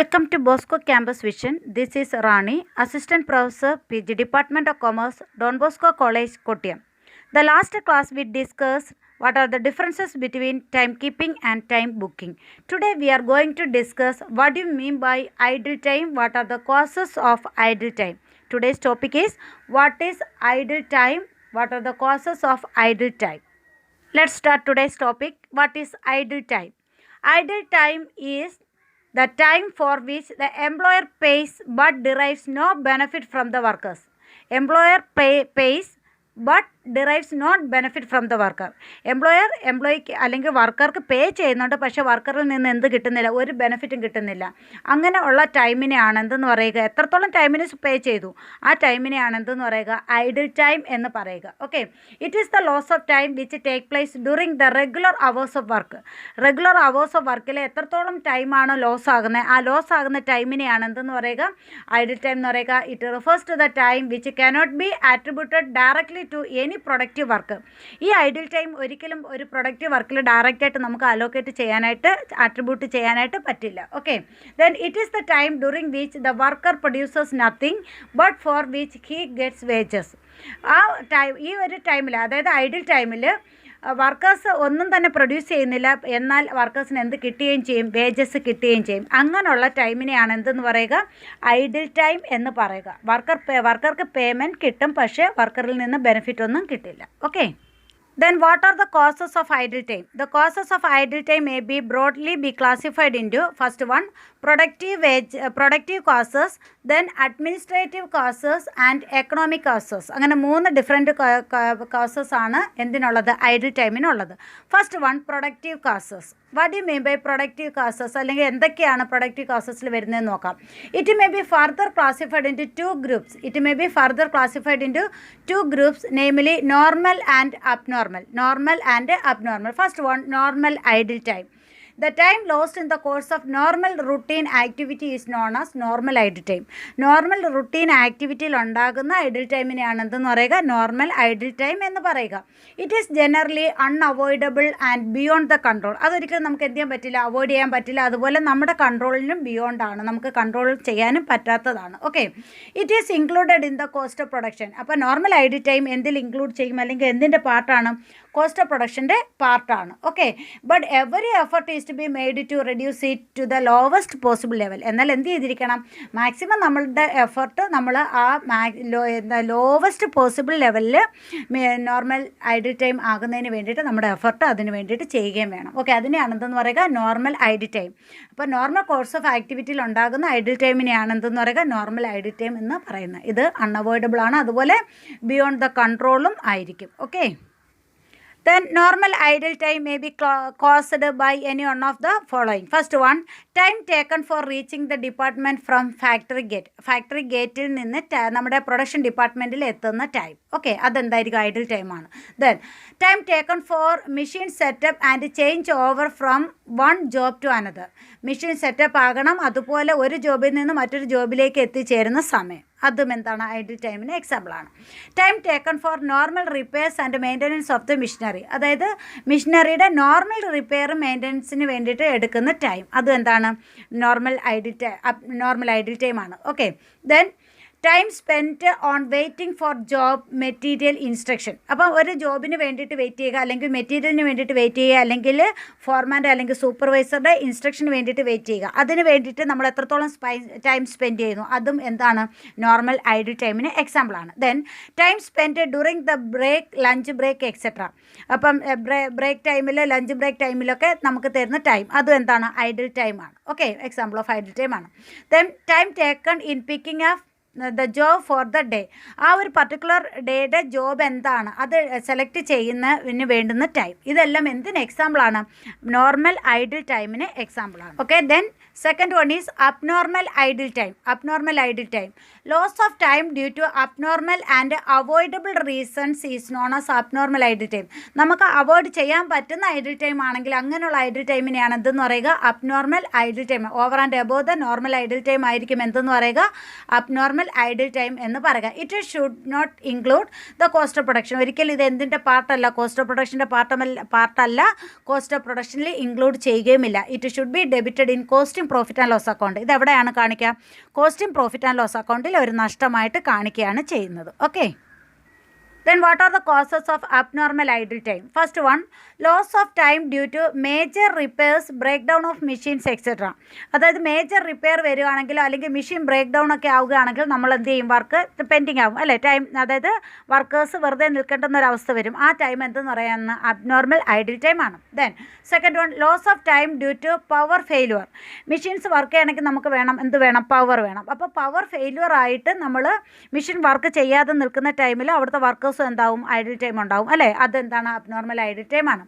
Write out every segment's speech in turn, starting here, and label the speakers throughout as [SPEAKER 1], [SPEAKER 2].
[SPEAKER 1] Welcome to Bosco Campus Vision. This is Rani, Assistant Professor, PG Department of Commerce, Don Bosco College, Kottayam. The last class we discussed what are the differences between timekeeping and time booking. Today we are going to discuss what do you mean by idle time, what are the causes of idle time. Today's topic is what is idle time, what are the causes of idle time. Let's start today's topic. What is idle time? Idle time is the time for which the employer pays but derives no benefit from the workers. Employer pays but derives not benefit from the worker. എംപ്ലോയിക്ക് അല്ലെങ്കിൽ വർക്കർക്ക് പേ ചെയ്യുന്നുണ്ട്, പക്ഷേ വർക്കറിൽ നിന്ന് എന്ത് കിട്ടുന്നില്ല, ഒരു ബെനിഫിറ്റും കിട്ടുന്നില്ല. അങ്ങനെ ഉള്ള ടൈമിനെയാണ് എന്തെന്ന് പറയുക, എത്രത്തോളം ടൈമിന് പേ ചെയ്തു ആ ടൈമിനെയാണ് എന്തെന്ന് പറയുക, ഐഡിൽ ടൈം എന്ന് പറയുക. Okay, it is the loss of time which take place during the regular hours of work. Regular hours of വർക്കിൽ എത്രത്തോളം ടൈമാണ് ലോസ് ആകുന്നത്, ആ ലോസ് ആകുന്ന ടൈമിനെയാണ് എന്തെന്ന് പറയുക, ഐഡിൽ ടൈം എന്ന് പറയുക. It refers to the time which cannot be attributed directly to any productive work. ഈ ഐഡിൽ ടൈം ഒരിക്കലും ഒരു പ്രൊഡക്റ്റീവ് വർക്കിൽ ഡയറക്റ്റായിട്ട് നമുക്ക് അലോക്കേറ്റ് ചെയ്യാനായിട്ട്, ആട്രിബ്യൂട്ട് ചെയ്യാനായിട്ട് പറ്റില്ല. Okay, then it is the time during which the worker produces nothing but for which he gets wages. ആ ടൈം, ഈ ഒരു ടൈമിൽ, അതായത് ഐഡിൽ ടൈമിൽ വർക്കേഴ്സ് ഒന്നും തന്നെ പ്രൊഡ്യൂസ് ചെയ്യുന്നില്ല, എന്നാൽ വർക്കേഴ്സിന് എന്ത് കിട്ടുകയും ചെയ്യും, വേജസ് കിട്ടുകയും ചെയ്യും. അങ്ങനെയുള്ള ടൈമിനെയാണ് എന്തെന്ന് പറയുക, ഐഡിൽ ടൈം എന്ന് പറയുക. വർക്കർക്ക് പേയ്മെൻറ്റ് കിട്ടും, പക്ഷേ വർക്കറിൽ നിന്ന് ബെനിഫിറ്റ് ഒന്നും കിട്ടില്ല. Okay, then what are the causes of idle time? The causes of idle time may be broadly be classified into, first one, productive causes, then administrative causes and economic causes. അങ്ങനെ 3 different causes ആണ് എന്തിനുള്ളത്, idle ടൈമിനുള്ളത്. First one, productive causes. What you mean by productive causes, അല്ലെങ്കിൽ എന്തൊക്കെയാണ് productive കാസസിൽ വരുന്നതെന്ന് നോക്കാം. It may be further classified into groups, namely normal and abnormal. First one, normal idle time. The time lost in the course of normal routine activity is known as normal idle time. Normal routine ആക്ടിവിറ്റിയിൽ ഉണ്ടാകുന്ന idle ടൈമിനെയാണ് എന്തെന്ന് പറയുക, normal idle time എന്ന് പറയുക. It is generally unavoidable and beyond the control. അതൊരിക്കലും നമുക്ക് എന്ത് ചെയ്യാൻ പറ്റില്ല, അവോയ്ഡ് ചെയ്യാൻ പറ്റില്ല. അതുപോലെ നമ്മുടെ കൺട്രോളിനും ബിയോണ്ടാണ്, നമുക്ക് കൺട്രോൾ ചെയ്യാനും പറ്റാത്തതാണ്. Okay, it is included in the cost of production. അപ്പോൾ നോർമൽ ഐഡിൽ ടൈം എന്തിൽ ഇൻക്ലൂഡ് ചെയ്യും, അല്ലെങ്കിൽ എന്തിൻ്റെ പാർട്ടാണ്, കോസ്റ്റ് ഓഫ് പ്രൊഡക്ഷൻ്റെ പാർട്ടാണ്. Okay, but every effort is to be made to reduce it to the lowest possible level. എന്നാൽ എന്ത് ചെയ്തിരിക്കണം, മാക്സിമം നമ്മളുടെ എഫർട്ട് നമ്മൾ ആ ലോവസ്റ്റ് പോസിബിൾ ലെവലിൽ നോർമൽ ഐഡിൽ ടൈം ആകുന്നതിന് വേണ്ടിയിട്ട് നമ്മുടെ എഫർട്ട് അതിന് വേണ്ടിയിട്ട് ചെയ്യുകയും വേണം. ഓക്കെ, അതിനെയാണ് എന്തെന്ന് പറയുക, നോർമൽ ഐഡിൽ ടൈം. അപ്പോൾ നോർമൽ കോഴ്സ് ഓഫ് ആക്ടിവിറ്റിയിൽ ഉണ്ടാകുന്ന ഐഡിൽ ടൈമിനെയാണ് എന്തെന്ന് പറയുക, നോർമൽ ഐഡിൽ ടൈം എന്ന് പറയുന്നത്. ഇത് അൺഅവോയ്ഡബിൾ ആണ്, അതുപോലെ ബിയോണ്ട് ദ കൺട്രോളും ആയിരിക്കും. Okay, then normal idle time may be caused by any one of the following. First one, time taken for reaching the department from factory gate. Factory ഗേറ്റിൽ നിന്ന് നമ്മുടെ production ഡിപ്പാർട്ട്മെൻറ്റിൽ എത്തുന്ന ടൈം. ഓക്കെ, അതെന്തായിരിക്കും, idle ടൈമാണ്. Then time taken for machine setup and change over from one job to another. Machine setup ആകണം, അതുപോലെ ഒരു ജോബിൽ നിന്ന് മറ്റൊരു ജോബിലേക്ക് എത്തിച്ചേരുന്ന സമയം, അതും എന്താണ്, ഐഡിൽ ടൈമിന് എക്സാമ്പിളാണ്. Time taken for normal repairs and maintenance of the machinery. അതായത് മിഷനറിയുടെ നോർമൽ റിപ്പയറും മെയിൻ്റനൻസിന് വേണ്ടിയിട്ട് എടുക്കുന്ന ടൈം, അതും എന്താണ്, നോർമൽ ഐഡിൽ ടൈമാണ്. Okay, then time spent on waiting for job material instruction. അപ്പം ഒരു ജോബിന് വേണ്ടിയിട്ട് വെയിറ്റ് ചെയ്യുക, അല്ലെങ്കിൽ മെറ്റീരിയലിന് വേണ്ടിയിട്ട് വെയിറ്റ് ചെയ്യുക, അല്ലെങ്കിൽ ഫോർമാൻ്റെ അല്ലെങ്കിൽ സൂപ്പർവൈസറുടെ ഇൻസ്ട്രക്ഷന് വേണ്ടിയിട്ട് വെയിറ്റ് ചെയ്യുക. അതിന് വേണ്ടിയിട്ട് നമ്മൾ എത്രത്തോളം ടൈം സ്പെൻഡ് ചെയ്യുന്നു, അതും എന്താണ്, നോർമൽ ഐഡിൽ ടൈമിന് എക്സാമ്പിളാണ്. Then time spend during the break, lunch break etcetera. അപ്പം ബ്രേക്ക് ടൈമിൽ, ലഞ്ച് ബ്രേക്ക് ടൈമിലൊക്കെ നമുക്ക് തരുന്ന ടൈം, അതും എന്താണ്, ഐഡിൽ ടൈമാണ്. ഓക്കെ, എക്സാമ്പിൾ ഓഫ് ഐഡിൽ ടൈമാണ്. Then time taken in picking of the job for the day. ആ ഒരു പർട്ടിക്കുലർ ഡേയുടെ ജോബ് എന്താണ്, അത് സെലക്ട് ചെയ്യുന്നതിന് വേണ്ടുന്ന ടൈം. ഇതെല്ലാം എന്തിന് എക്സാമ്പിളാണ്, നോർമൽ ഐഡിൽ ടൈമിന് എക്സാമ്പിളാണ്. Okay, then second one is abnormal idle time. Loss of time due to abnormal and avoidable reasons is known as abnormal idle time. നമുക്ക് അവോയ്ഡ് ചെയ്യാൻ പറ്റുന്ന ഐഡിൽ ടൈം ആണെങ്കിൽ അങ്ങനെയുള്ള ഐഡിൽ ടൈമിനെയാണ് എന്തെന്ന് പറയുക, abnormal idle time. Over and above the normal idle time ആയിരിക്കും എന്തെന്ന് പറയുക, അബ്നോർമൽ അബ്നോർമൽ ഐഡിൽ ടൈം എന്ന് പറയുക. It should not include the cost of production. ഒരിക്കലും ഇത് എന്തിൻ്റെ പാർട്ടല്ല, കോസ്റ്റ് ഓഫ് പ്രൊഡക്ഷൻ്റെ പാർട്ടല്ല, കോസ്റ്റ് ഓഫ് പ്രൊഡക്ഷനിൽ ഇൻക്ലൂഡ് ചെയ്യുകയുമില്ല. It should be debited in costing profit and loss account. ഇത് എവിടെയാണ് കാണിക്കുക? കോസ്റ്റിംഗ് പ്രോഫിറ്റ് ആൻഡ് ലോസ് അക്കൗണ്ടിൽ ഒരു നഷ്ടമായിട്ട് കാണിക്കുകയാണ് ചെയ്യുന്നത്. Okay. Then what are the causes of abnormal idle time? First one, loss of time due to major repairs, breakdown of machines, etc. അതായത് major repair വരികയാണെങ്കിലോ അല്ലെങ്കിൽ machine break down ഒക്കെ ആവുകയാണെങ്കിൽ നമ്മൾ എന്ത് ചെയ്യും? വർക്ക് പെൻഡിങ് ആവും അല്ലേ? ടൈം, അതായത് വർക്കേഴ്സ് വെറുതെ നിൽക്കേണ്ടുന്ന ഒരു അവസ്ഥ വരും. ആ ടൈം എന്തെന്ന് പറയുന്ന അബ്നോർമൽ ഐഡിൽ ടൈം ആണ്. Then second one, loss of time due to power failure. Machines work ചെയ്യണമെങ്കിൽ നമുക്ക് എന്ത് വേണം? പവർ വേണം. അപ്പോൾ പവർ ഫെയിലുവർ ആയിട്ട് നമ്മൾ മെഷീൻ വർക്ക് ചെയ്യാതെ നിൽക്കുന്ന ടൈമിൽ അവിടുത്തെ വർക്കേഴ്സ് എന്താവും? ഐഡിൽ ടൈം ഉണ്ടാവും അല്ലേ? അതെന്താണ്? അബ്നോർമൽ ഐഡിൽ ടൈം ആണ്.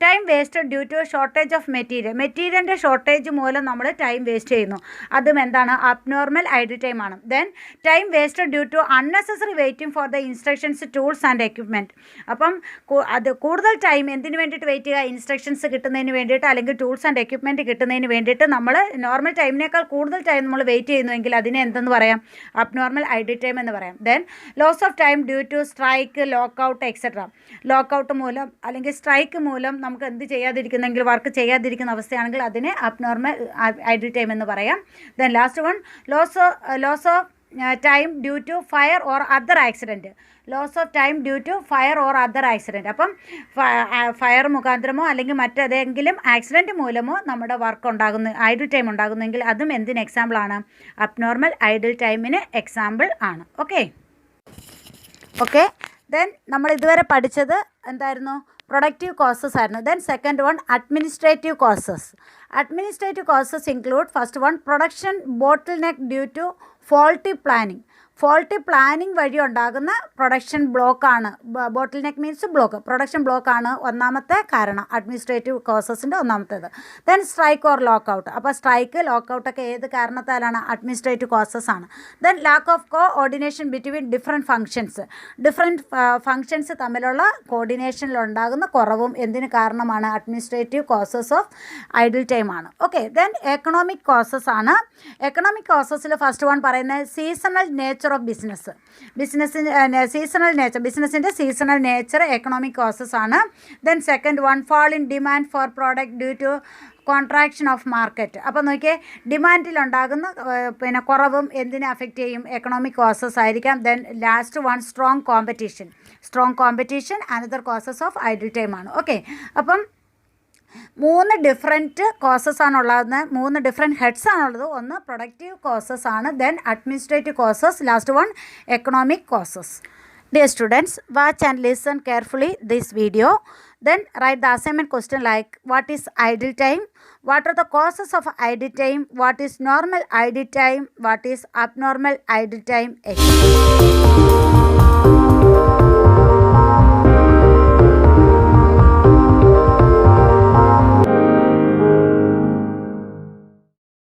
[SPEAKER 1] Time wasted due to shortage of മെറ്റീരിയലിൻ്റെ ഷോർട്ടേജ് മൂലം നമ്മൾ ടൈം വേസ്റ്റ് ചെയ്യുന്നു. അതും എന്താണ്? അബ്നോർമൽ ഐഡിൽ ടൈം ആണ്. Then time wasted due to unnecessary waiting for the instructions, tools and equipment. അപ്പം അത് കൂടുതൽ ടൈം എന്തിനു വേണ്ടിയിട്ട് വെയിറ്റ് ചെയ്യുക? ഇൻസ്ട്രക്ഷൻസ് കിട്ടുന്നതിന് വേണ്ടിയിട്ട് അല്ലെങ്കിൽ ടൂൾസ് ആൻഡ് എക്യുപ്മെൻറ്റ് കിട്ടുന്നതിന് വേണ്ടിയിട്ട് നമ്മൾ നോർമൽ ടൈമിനേക്കാൾ കൂടുതൽ ടൈം നമ്മൾ വെയിറ്റ് ചെയ്യുന്നുവെങ്കിൽ അതിനെ എന്തെന്ന് പറയാം? അബ്നോർമൽ ഐഡിൽ ടൈം എന്ന് പറയാം. Then loss of time due to strike, lockout, etcetera. Lockout മൂലം അല്ലെങ്കിൽ സ്ട്രൈക്ക് മൂലം നമുക്ക് എന്ത് ചെയ്യാതിരിക്കുന്നെങ്കിൽ, വർക്ക് ചെയ്യാതിരിക്കുന്ന അവസ്ഥയാണെങ്കിൽ അതിനെ അബ്നോർമൽ ഐഡിൽ ടൈം എന്ന് പറയാം. Then last one, loss of time due to fire or other accident. Loss of time due to fire or other accident. അപ്പം fire മുഖാന്തരമോ അല്ലെങ്കിൽ മറ്റേതെങ്കിലും ആക്സിഡൻറ്റ് മൂലമോ നമ്മുടെ വർക്ക് ഉണ്ടാകുന്ന ഐഡിൽ ടൈം ഉണ്ടാകുന്നെങ്കിൽ അതും എന്തിന് എക്സാമ്പിളാണ്? അബ്നോർമൽ ഐഡിൽ ടൈമിന് എക്സാമ്പിൾ ആണ്. ഓക്കെ. ദെൻ നമ്മൾ ഇതുവരെ പഠിച്ചത് എന്തായിരുന്നു? പ്രൊഡക്റ്റീവ് കോസസ് ആയിരുന്നു. Then second one, administrative causes. Administrative causes include first one, production bottleneck due to faulty planning. Faulty planning വഴി ഉണ്ടാകുന്ന പ്രൊഡക്ഷൻ ബ്ലോക്കാണ്. Bottleneck means block. Production ബ്ലോക്കാണ് ഒന്നാമത്തെ കാരണം, അഡ്മിനിസ്ട്രേറ്റീവ് കോസസിൻ്റെ ഒന്നാമത്തേത്. Then strike or lockout. അപ്പോൾ സ്ട്രൈക്ക്, ലോക്കൗട്ടൊക്കെ ഏത് കാരണത്താലാണ്? അഡ്മിനിസ്ട്രേറ്റീവ് കോസസ് ആണ്. Then lack of coordination between different functions തമ്മിലുള്ള കോർഡിനേഷനിലുണ്ടാകുന്ന കുറവും എന്തിന് കാരണമാണ്? Administrative causes of idle time ആണ്. ഓക്കെ. ദെൻ എക്കണോമിക് കോസസ് ആണ്. എക്കണോമിക് കോസസിൽ ഫസ്റ്റ് വൺ പറയുന്നത് സീസണൽ നേച്ചർ ഓഫ് ബിസിനസ്സിൻ്റെ സീസണൽ നേച്ചർ എക്കണോമിക് കോസസ് ആണ്. Then second one, fall in demand for product due to contraction of market. അപ്പോൾ നോക്കിയേ, ഡിമാൻഡിലുണ്ടാകുന്ന കുറവും എന്തിനെ അഫക്റ്റ് ചെയ്യും? എക്കണോമിക് കോസസ് ആയിരിക്കാം. Then last one, strong competition another causes of idle time ആണ്. ഓക്കെ. അപ്പം 3 ഡിഫറെൻറ്റ് കോസസ് ആണുള്ളത്, 3 ഡിഫറെൻറ്റ് ഹെഡ്സ് ആണുള്ളത്. ഒന്ന് പ്രൊഡക്റ്റീവ് കോസസ് ആണ്, then administrative causes, last one economic causes. Dear students, watch and listen carefully this video. Then write the assignment question like, what is idle time? What are the causes of idle time? What is normal idle time? What is abnormal idle time? Etc.